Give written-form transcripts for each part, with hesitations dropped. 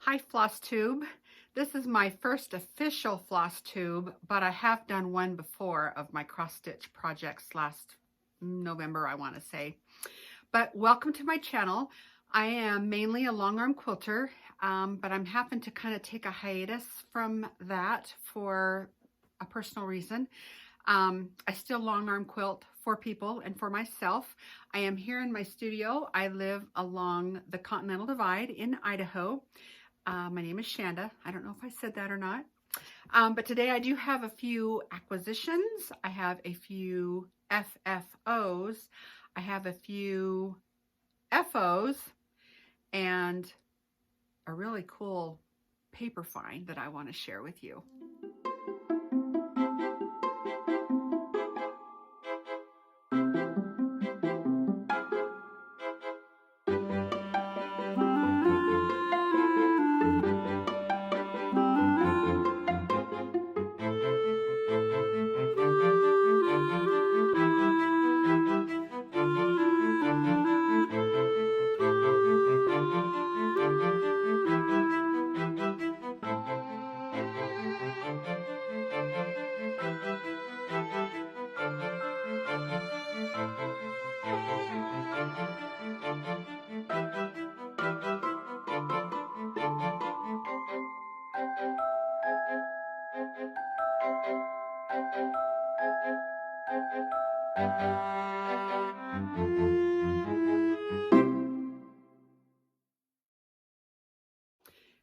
Hi FlossTube. This is my first official FlossTube, but I have done one before of my cross stitch projects last November, I want to say. But welcome to my channel. I am mainly a long arm quilter, but I'm having to kind of take a hiatus from that for a personal reason. I still long arm quilt for people and for myself. I am here in my studio. I live along the Continental Divide in Idaho. My name is Shanda. I don't know if I said that or not. But today I do have a few acquisitions. I have a few FFOs. I have a few FOs and a really cool paper find that I want to share with you.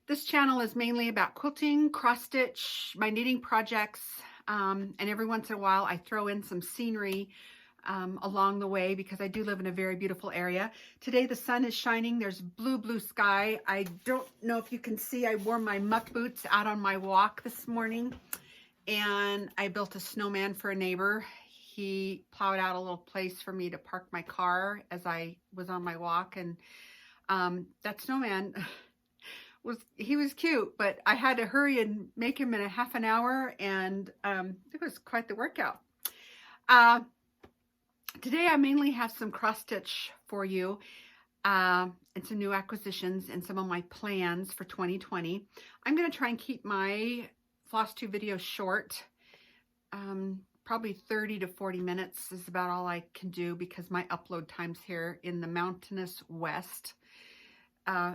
This channel is mainly about quilting, cross stitch, my knitting projects, and every once in a while I throw in some scenery along the way because I do live in a very beautiful area. Today the sun is shining. There's blue sky. I don't know if you can see, I wore my muck boots out on my walk this morning, and I built a snowman for a neighbor. He plowed out a little place for me to park my car as I was on my walk, and that snowman he was cute, but I had to hurry and make him in a half an hour, and it was quite the workout. Today I mainly have some cross stitch for you and some new acquisitions and some of my plans for 2020. I'm going to try and keep my FlossTube videos short. Probably 30 to 40 minutes is about all I can do because my upload times here in the mountainous west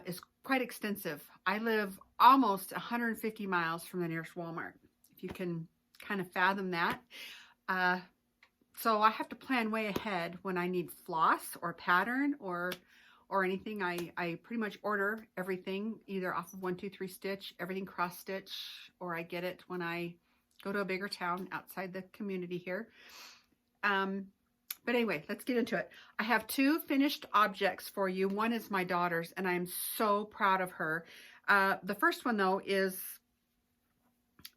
is quite extensive. I live almost 150 miles from the nearest Walmart, if you can kind of fathom that. So I have to plan way ahead when I need floss or pattern or anything. I pretty much order everything either off of 1-2-3 Stitch, everything cross stitch, or I get it when I go to a bigger town outside the community here. But anyway, let's get into it. I have two finished objects for you. One is my daughter's, and I'm so proud of her. The first one, though, is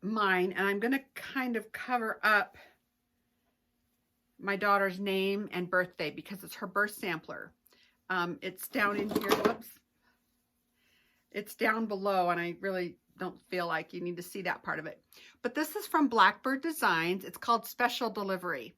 mine, and I'm going to kind of cover up my daughter's name and birthday because it's her birth sampler. It's down in here. Whoops. It's down below, and I really don't feel like you need to see that part of it. But this is from Blackbird Designs. It's called Special Delivery.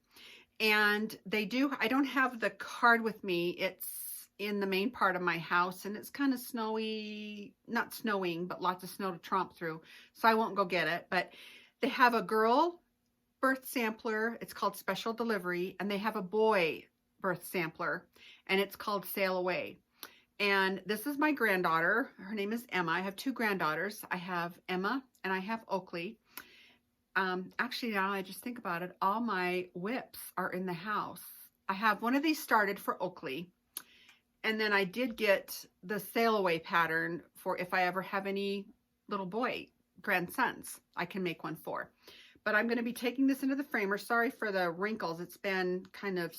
And they do, I don't have the card with me. It's in the main part of my house, and it's kind of snowy, not snowing, but lots of snow to tromp through. So I won't go get it. But they have a girl birth sampler. It's called Special Delivery. And they have a boy birth sampler, and it's called Sail Away. And this is my granddaughter. Her name is Emma. I have two granddaughters. I have Emma and I have Oakley. Actually, now I just think about it, all my whips are in the house. I have one of these started for Oakley, and then I did get the Sail Away pattern for if I ever have any little boy grandsons, I can make one for. But I'm going to be taking this into the framer. Sorry for the wrinkles. It's been kind of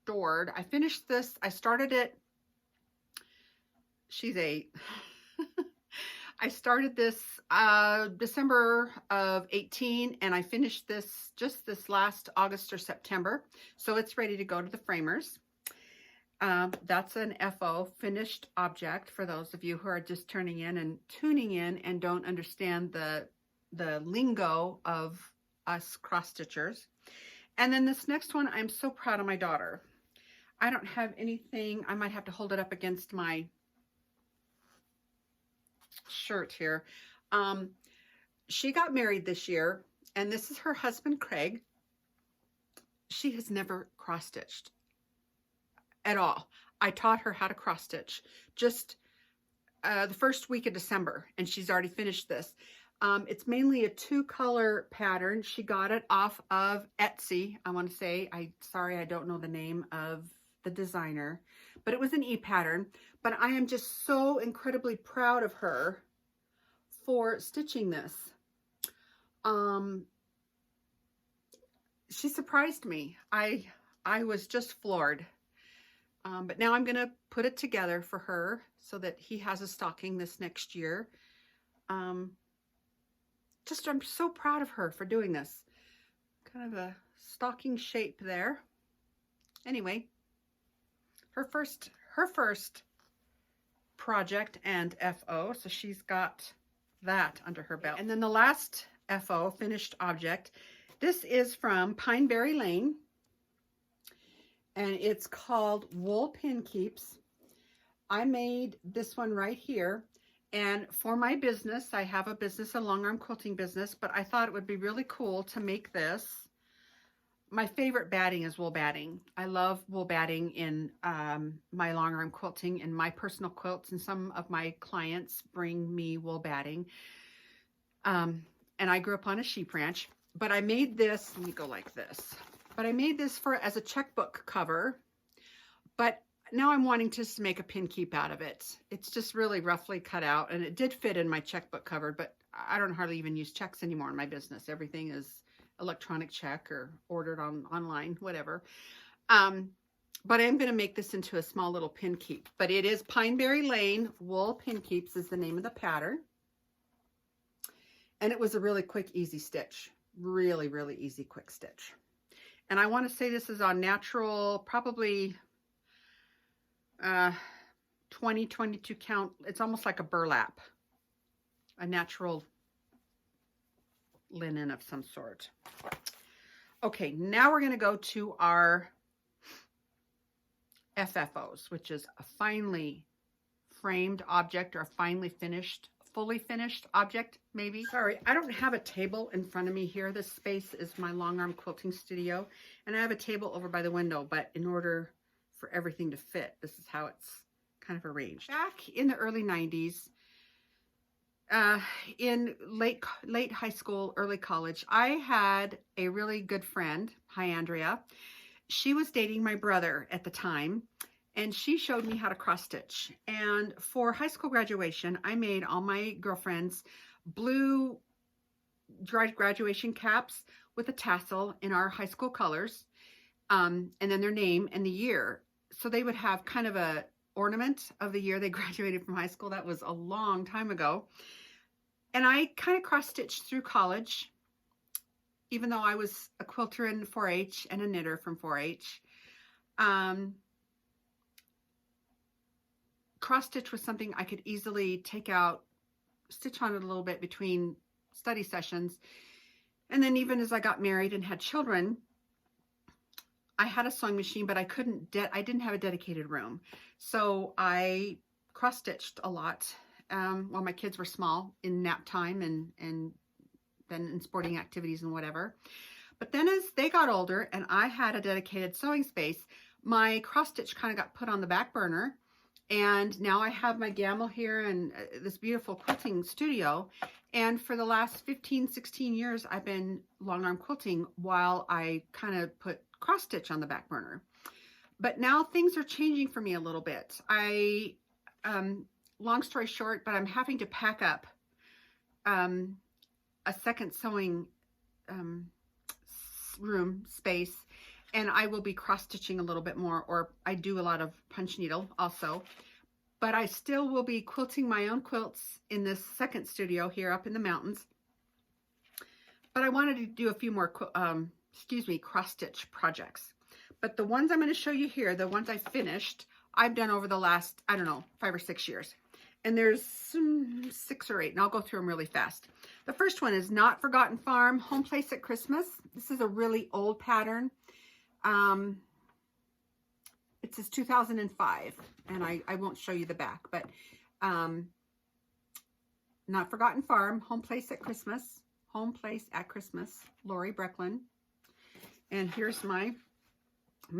stored. I finished this. I started it. She's 8. I started this December of 18, and I finished this just this last August or September. So it's ready to go to the framers. That's an FO, finished object, for those of you who are just turning in and tuning in and don't understand the lingo of us cross-stitchers. And then this next one, I'm so proud of my daughter. I don't have anything. I might have to hold it up against my shirt here. She got married this year, and this is her husband, Craig. She has never cross-stitched at all. I taught her how to cross-stitch just the first week of December, and she's already finished this. It's mainly a 2-color pattern. She got it off of Etsy. I want to say, sorry, I don't know the name of the designer, but it was an e-pattern. But I am just so incredibly proud of her for stitching this. She surprised me. I was just floored. But now I'm going to put it together for her so that he has a stocking this next year. I'm so proud of her for doing this. Kind of a stocking shape there. Anyway, her first project and FO, so she's got that under her belt. And then the last FO, finished object, this is from Pineberry Lane, and it's called Wool Pin Keeps. I made this one right here, and for my business, I have a business, a long arm quilting business, but I thought it would be really cool to make this. My favorite batting is wool batting. I love wool batting in my long arm quilting and my personal quilts, and some of my clients bring me wool batting. And I grew up on a sheep ranch, but I made this, let me go like this, but I made this as a checkbook cover, but now I'm wanting to just make a pin keep out of it. It's just really roughly cut out, and it did fit in my checkbook cover, but I don't hardly even use checks anymore in my business. Everything is electronic check or ordered online, whatever. But I am going to make this into a small little pin keep, but it is Pineberry Lane Wool Pin Keeps is the name of the pattern. And it was a really quick, easy stitch. Really, really easy, quick stitch. And I want to say this is on natural, probably 20, 22 count. It's almost like a burlap, a natural linen of some sort. Okay, now we're going to go to our FFOs, which is a finely framed object or a finely finished, fully finished object, maybe. Sorry, I don't have a table in front of me here. This space is my long arm quilting studio, and I have a table over by the window, but in order for everything to fit, this is how it's kind of arranged. Back in the early 90s, in late high school, early college, I had a really good friend. Hi, Andrea. She was dating my brother at the time, and she showed me how to cross stitch. And for high school graduation, I made all my girlfriends blue dried graduation caps with a tassel in our high school colors, and then their name and the year. So they would have kind of a ornament of the year they graduated from high school. That was a long time ago. And I kind of cross-stitched through college, even though I was a quilter in 4-H and a knitter from 4-H. Cross-stitch was something I could easily take out, stitch on it a little bit between study sessions. And then even as I got married and had children, I had a sewing machine, but I didn't have a dedicated room. So I cross-stitched a lot while my kids were small in nap time and then in sporting activities and whatever. But then as they got older and I had a dedicated sewing space, my cross-stitch kind of got put on the back burner. And now I have my gamble here and this beautiful quilting studio. And for the last 15, 16 years, I've been long arm quilting while I kind of put cross stitch on the back burner. But now things are changing for me a little bit. Long story short, but I'm having to pack up a second sewing room space, and I will be cross stitching a little bit more, or I do a lot of punch needle also, but I still will be quilting my own quilts in this second studio here up in the mountains. But I wanted to do a few more cross stitch projects. But the ones I'm going to show you here, the ones I finished, I've done over the last, I don't know, 5 or 6 years. And there's 6 or 8, and I'll go through them really fast. The first one is Notforgotten Farm, Homeplace at Christmas. This is a really old pattern. It says 2005, and I won't show you the back, but Notforgotten Farm, Homeplace at Christmas. Homeplace at Christmas, Lori Brecklin. And here's my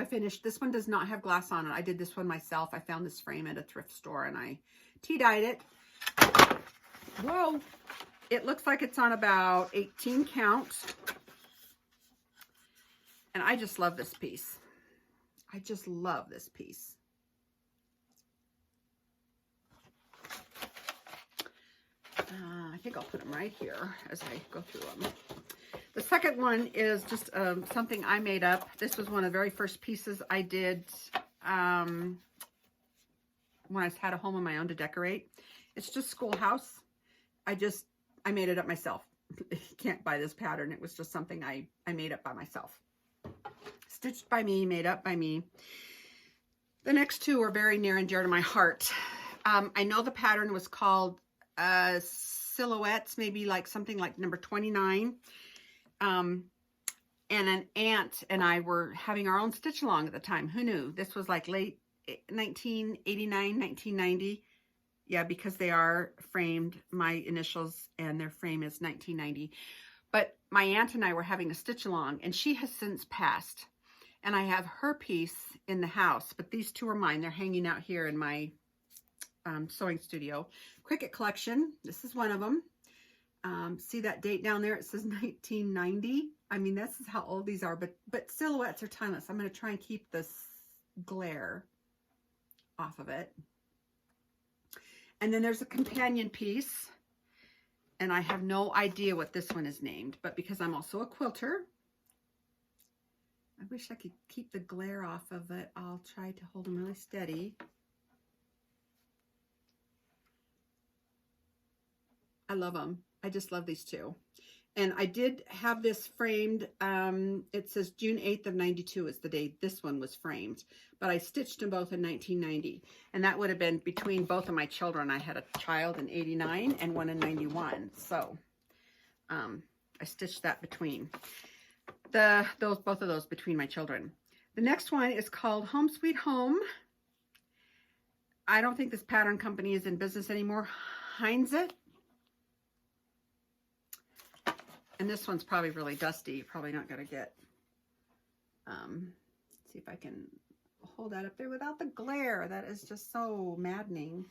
finish. This one does not have glass on it. I did this one myself. I found this frame at a thrift store and I tea-dyed it. Whoa! It looks like it's on about 18 count. And I just love this piece. I just love this piece. I think I'll put them right here as I go through them. The second one is just something I made up. This was one of the very first pieces I did when I had a home of my own to decorate. It's just Schoolhouse. I made it up myself. You can't buy this pattern. It was just something I made up by myself. Stitched by me, made up by me. The next two are very near and dear to my heart. I know the pattern was called Silhouettes, maybe like something like number 29. And an aunt and I were having our own stitch along at the time. Who knew? This was like late 1989, 1990. Yeah, because they are framed, my initials, and their frame is 1990. But my aunt and I were having a stitch along, and she has since passed. And I have her piece in the house, but these two are mine. They're hanging out here in my sewing studio. Cricut Collection, this is one of them. See that date down there? It says 1990. I mean, this is how old these are, but silhouettes are timeless. I'm going to try and keep this glare off of it. And then there's a companion piece, and I have no idea what this one is named, but because I'm also a quilter, I wish I could keep the glare off of it. I'll try to hold them really steady. I love them. I just love these two. And I did have this framed. It says June 8th of 92 is the day this one was framed. But I stitched them both in 1990. And that would have been between both of my children. I had a child in 89 and one in 91. So I stitched that between. Both of those between my children. The next one is called Home Sweet Home. I don't think this pattern company is in business anymore. Hinzeit. And this one's probably really dusty. Probably not going to get, see if I can hold that up there without the glare. That is just so maddening.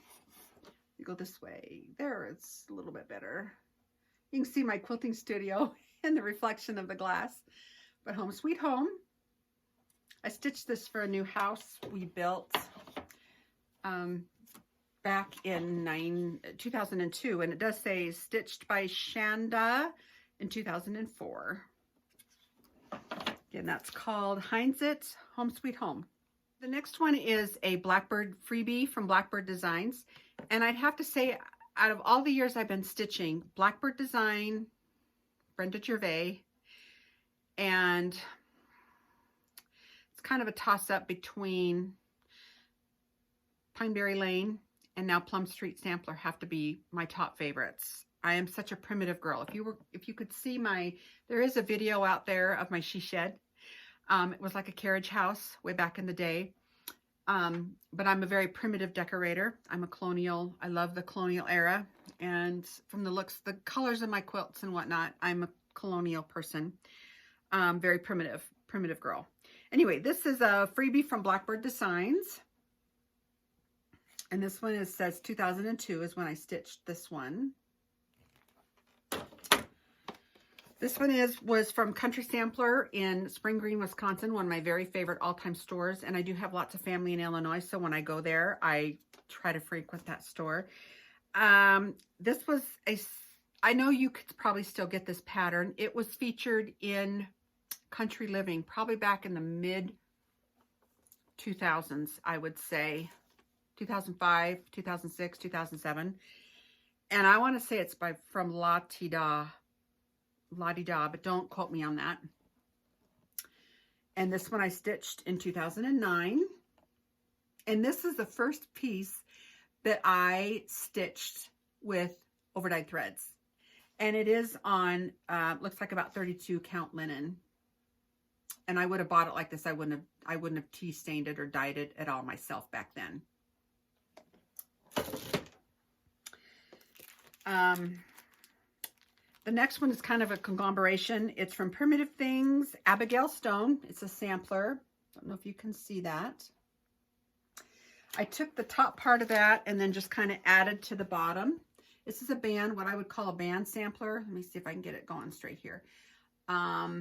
You go this way. There, it's a little bit better. You can see my quilting studio and the reflection of the glass. But Home Sweet Home. I stitched this for a new house we built back in 2002. And it does say stitched by Shanda in 2004. Again, that's called Hinzeit Home Sweet Home. The next one is a Blackbird freebie from Blackbird Designs. And I'd have to say, out of all the years I've been stitching, Blackbird Design, Brenda Gervais, and it's kind of a toss-up between Pineberry Lane and now Plum Street Sampler have to be my top favorites. I am such a primitive girl. If you could see there is a video out there of my she shed. It was like a carriage house way back in the day. But I'm a very primitive decorator. I'm a colonial. I love the colonial era. And from the looks, the colors of my quilts and whatnot, I'm a colonial person. Very primitive girl. Anyway, this is a freebie from Blackbird Designs. And this one says 2002 is when I stitched this one. This one was from Country Sampler in Spring Green, Wisconsin, one of my very favorite all-time stores. And I do have lots of family in Illinois, so when I go there, I try to frequent that store. This was I know you could probably still get this pattern. It was featured in Country Living, probably back in the mid-2000s, I would say. 2005, 2006, 2007. And I want to say it's from La-Di-Da, but don't quote me on that. And this one I stitched in 2009. And this is the first piece that I stitched with overdyed threads. And it is on, looks like about 32 count linen. And I would have bought it like this. I wouldn't have tea stained it or dyed it at all myself back then. The next one is kind of a conglomeration. It's from Primitive Things, Abigail Stone. It's a sampler. Don't know if you can see that. I took the top part of that and then just kind of added to the bottom. This is a band, what I would call a band sampler. Let me see if I can get it going straight here. Oh,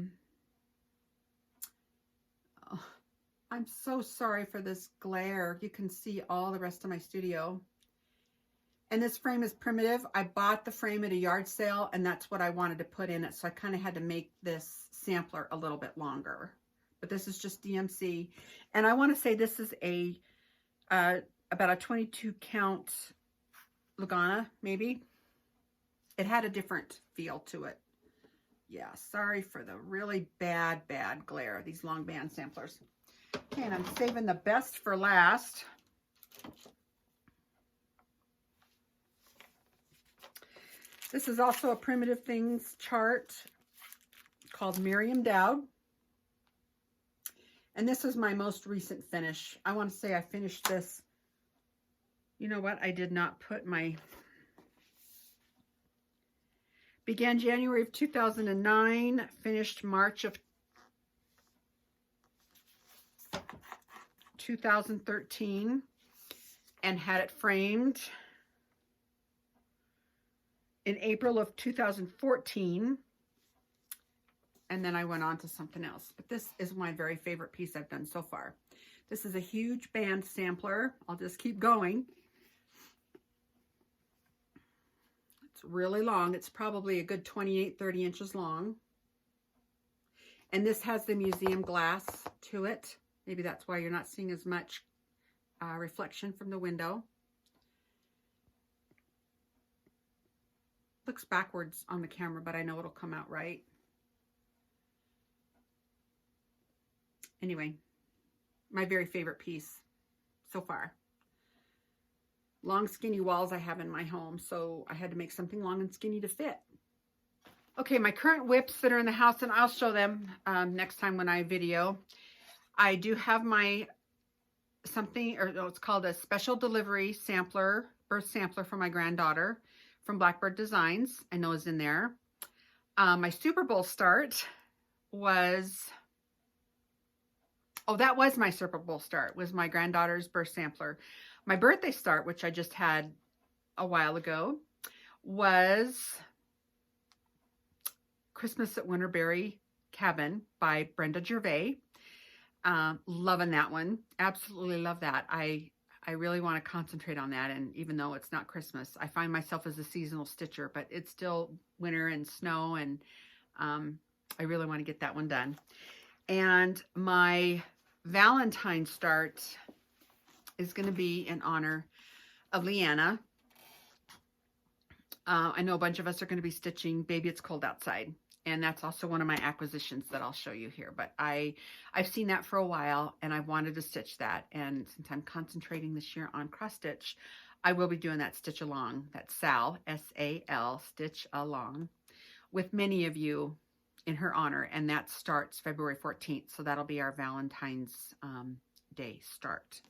I'm so sorry for this glare. You can see all the rest of my studio. And this frame is primitive. I bought the frame at a yard sale, and that's what I wanted to put in it. So I kind of had to make this sampler a little bit longer. But this is just DMC. And I want to say this is a about a 22 count Lagana, maybe. It had a different feel to it. Yeah, sorry for the really bad glare, these long band samplers. Okay, and I'm saving the best for last. This is also a Primitive Things chart called Miriam Dowd. And this is my most recent finish. I want to say I finished this. You know what? I did not put my... Began January of 2009, finished March of 2013, and had it framed in April of 2014, and then I went on to something else. But this is my very favorite piece I've done so far. This is a huge band sampler. I'll just keep going. It's really long. It's probably a good 28, 30 inches long. And this has the museum glass to it. Maybe that's why you're not seeing as much reflection from the window. Looks backwards on the camera, but I know it'll come out right. Anyway, my very favorite piece so far. Long skinny walls I have in my home, so I had to make something long and skinny to fit. Okay, my current whips that are in the house, and I'll show them next time when I video. I do have my it's called a special delivery sampler, birth sampler for my granddaughter from Blackbird Designs. I know is in there. My Super Bowl start was, that was my Super Bowl start, was my granddaughter's birth sampler. My birthday start, which I just had a while ago, was Christmas at Winterberry Cabin by Brenda Gervais. Loving that one. Absolutely love that. I really want to concentrate on that, and even though it's not Christmas, I find myself as a seasonal stitcher, but it's still winter and snow, and I really want to get that one done. And my Valentine start is going to be in honor of Leanna. I know a bunch of us are going to be stitching Baby It's Cold Outside, and that's also one of my acquisitions that I'll show you here. But I've seen that for a while, and I wanted to stitch that. And since I'm concentrating this year on cross stitch, I will be doing that stitch along, that SAL, S-A-L, stitch along, with many of you in her honor. And that starts February 14th. So that'll be our Valentine's Day start.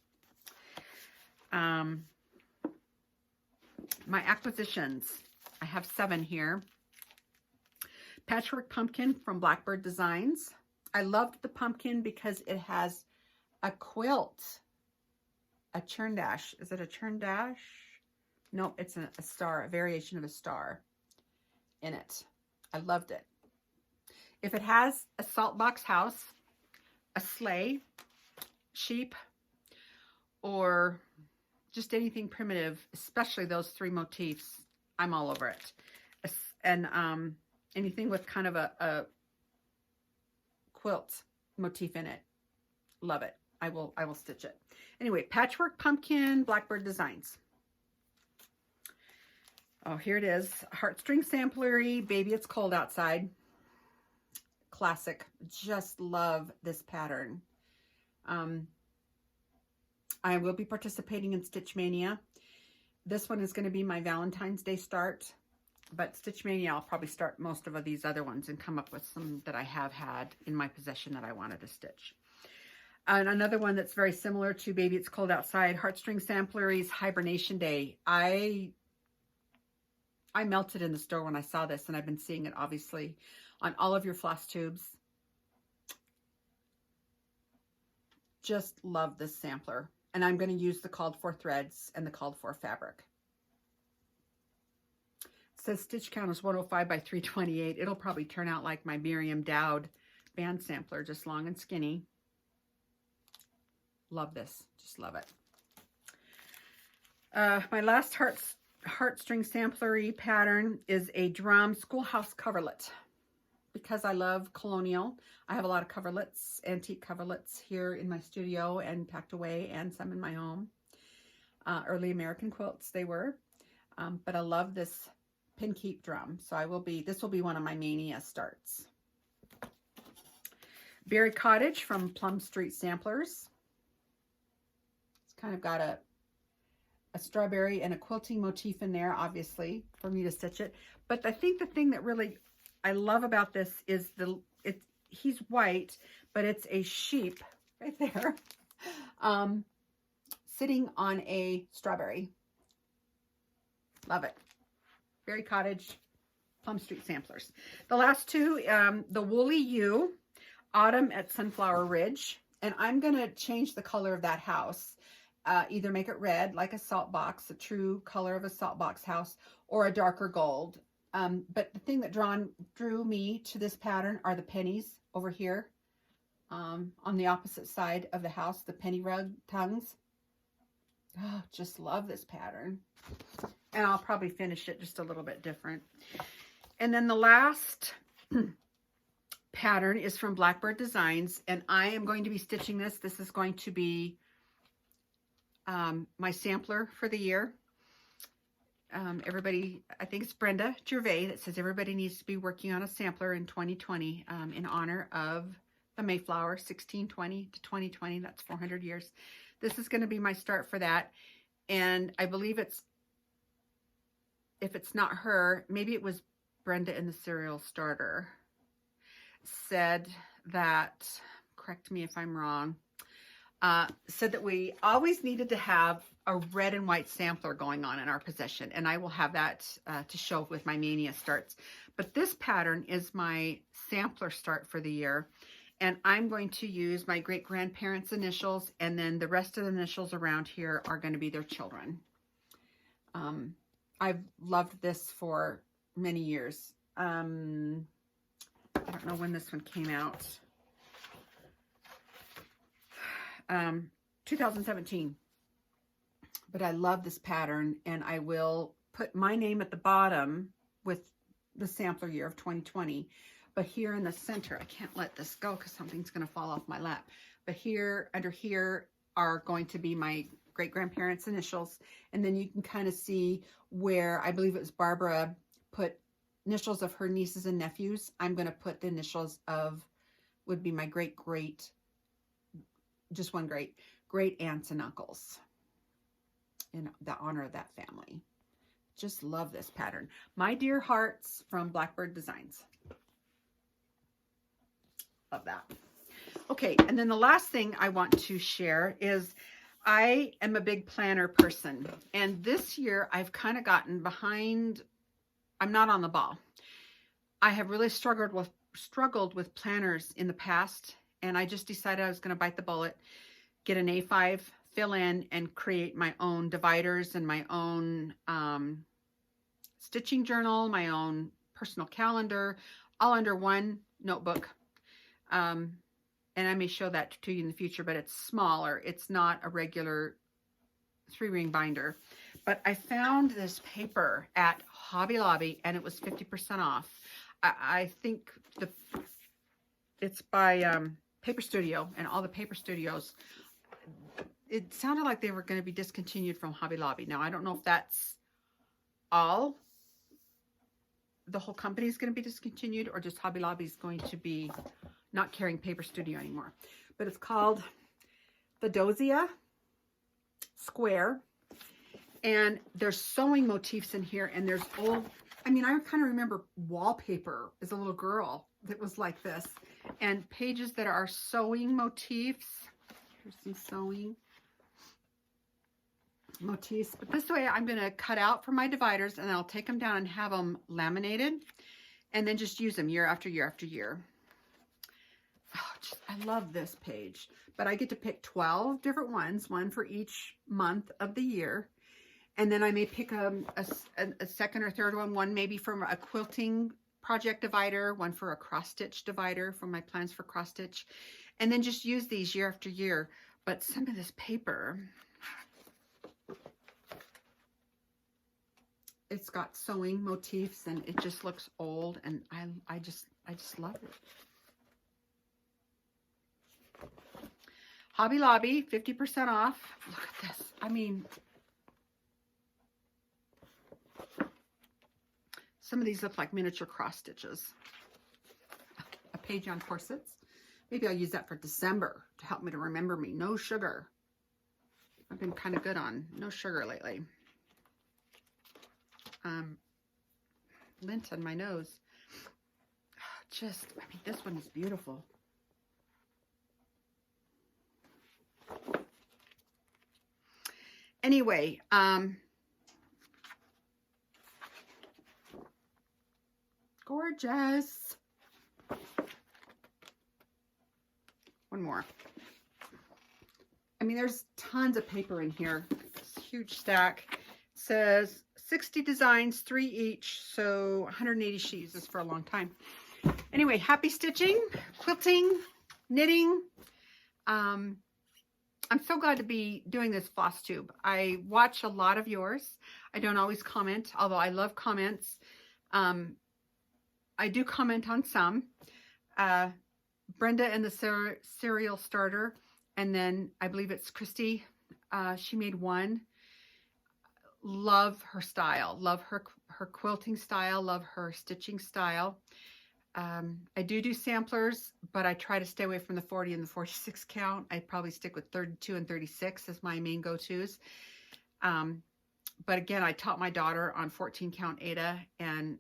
My acquisitions, I have 7 here. Patchwork Pumpkin from Blackbird Designs. I loved the pumpkin because it has a quilt, a churn dash. Is it a churn dash? No, it's a star, a variation of a star in it. I loved it. If it has a salt box house, a sleigh, sheep, or just anything primitive, especially those 3 motifs, I'm all over it. And anything with kind of a quilt motif in it, love it. I will stitch it. Anyway, Patchwork Pumpkin, Blackbird Designs. Oh, here it is. Heartstring Samplery, Baby It's Cold Outside. Classic. Just love this pattern. I will be participating in Stitch Mania. This one is going to be my Valentine's Day start, but Stitch Mania, I'll probably start most of these other ones and come up with some that I have had in my possession that I wanted to stitch. And another one that's very similar to Baby It's Cold Outside, Heartstring Samplery's Hibernation Day. I I melted in the store when I saw this, and I've been seeing it obviously on all of your floss tubes. Just love this sampler. And I'm going to use the called for threads and the called for fabric. It says stitch count is 105 by 328. It'll probably turn out like my Miriam Dowd band sampler, just long and skinny. Love this. Just love it. My last heartstring samplery pattern is a drum Schoolhouse coverlet. Because I love colonial, I have a lot of coverlets, antique coverlets here in my studio and packed away, and some in my home. Early American quilts they were. But I love this pin keep drum. So this will be one of my mania starts. Berry Cottage from Plum Street Samplers. It's kind of got a strawberry and a quilting motif in there, obviously, for me to stitch it. But I think the thing that really I love about this is he's white, but it's a sheep right there, sitting on a strawberry. Love it. Berry Cottage, Plum Street Samplers. The last two, the Woolly U, Autumn at Sunflower Ridge. And I'm going to change the color of that house. Either make it red, like a salt box, the true color of a salt box house, or a darker gold. But the thing that drew me to this pattern are the pennies over here on the opposite side of the house, the penny rug tongues. Oh, just love this pattern. And I'll probably finish it just a little bit different. And then the last pattern is from Blackbird Designs, and I am going to be stitching this. This is going to be my sampler for the year. Everybody, I think it's Brenda Gervais that says everybody needs to be working on a sampler in 2020 in honor of the Mayflower, 1620 to 2020. That's 400 years. This is going to be my start for that. And I believe if it's not her, maybe it was Brenda in the Serial Starter, said that, correct me if I'm wrong, said that we always needed to have a red and white sampler going on in our possession, and I will have that to show with my mania starts. But this pattern is my sampler start for the year, and I'm going to use my great-grandparents' initials, and then the rest of the initials around here are going to be their children. I've loved this for many years. I don't know when this one came out. 2017. But I love this pattern, and I will put my name at the bottom with the sampler year of 2020. But here in the center, I can't let this go because something's going to fall off my lap. But here, under here, are going to be my great-grandparents' initials. And then you can kind of see where, I believe it was Barbara, put initials of her nieces and nephews. I'm going to put the initials of, would be my great-great, just one great aunts and uncles, in the honor of that family. Just love this pattern. My Dear Hearts from Blackbird Designs. Love that. Okay, and then the last thing I want to share is I am a big planner person, and this year I've kind of gotten behind. I'm not on the ball. I have really struggled with planners in the past, and I just decided I was going to bite the bullet, get an A5, fill in, and create my own dividers and my own stitching journal, my own personal calendar, all under one notebook. And I may show that to you in the future, but it's smaller. It's not a regular 3-ring binder. But I found this paper at Hobby Lobby, and it was 50% off. I think it's by Paper Studio, and all the Paper Studios, it sounded like they were going to be discontinued from Hobby Lobby. Now, I don't know if that's all. The whole company is going to be discontinued, or just Hobby Lobby is going to be not carrying Paper Studio anymore. But it's called the Dosia Square. And there's sewing motifs in here, and there's old, I mean, I kind of remember wallpaper as a little girl that was like this. And pages that are sewing motifs. Here's some sewing. motifs. But this way I'm going to cut out for my dividers, and I'll take them down and have them laminated, and then just use them year after year after year. Oh, I love this page, but I get to pick 12 different ones, one for each month of the year. And then I may pick a second or third one maybe from a quilting project divider, one for a cross stitch divider from my plans for cross stitch, and then just use these year after year. But some of this paper, it's got sewing motifs and it just looks old, and I just love it. Hobby Lobby, 50% off. Look at this. I mean, some of these look like miniature cross stitches. A page on corsets. Maybe I'll use that for December to help me to remember me. No sugar. I've been kind of good on no sugar lately. Lint on my nose. I mean, this one is beautiful. Anyway, gorgeous. One more. I mean, there's tons of paper in here. It's a huge stack. It says 60 designs, 3 each, so 180 sheets. This is for a long time. Anyway, happy stitching, quilting, knitting. I'm so glad to be doing this FlossTube. I watch a lot of yours. I don't always comment, although I love comments. I do comment on some. Brenda and the Cereal Starter, and then I believe it's Christy. She made one. Love her style. Love her quilting style. Love her stitching style. I do samplers, but I try to stay away from the 40 and the 46 count. I probably stick with 32 and 36 as my main go-tos. But again, I taught my daughter on 14 count Ada, and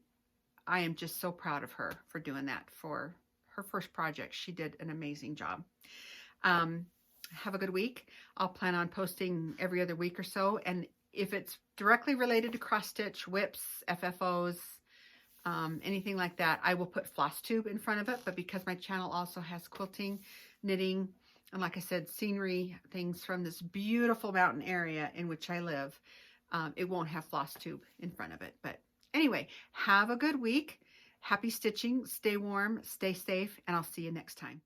I am just so proud of her for doing that for her first project. She did an amazing job. Have a good week. I'll plan on posting every other week or so. And if it's directly related to cross stitch, whips, FFOs, anything like that, I will put FlossTube in front of it. But because my channel also has quilting, knitting, and like I said, scenery things from this beautiful mountain area in which I live, it won't have FlossTube in front of it. But anyway, have a good week. Happy stitching. Stay warm, stay safe, and I'll see you next time.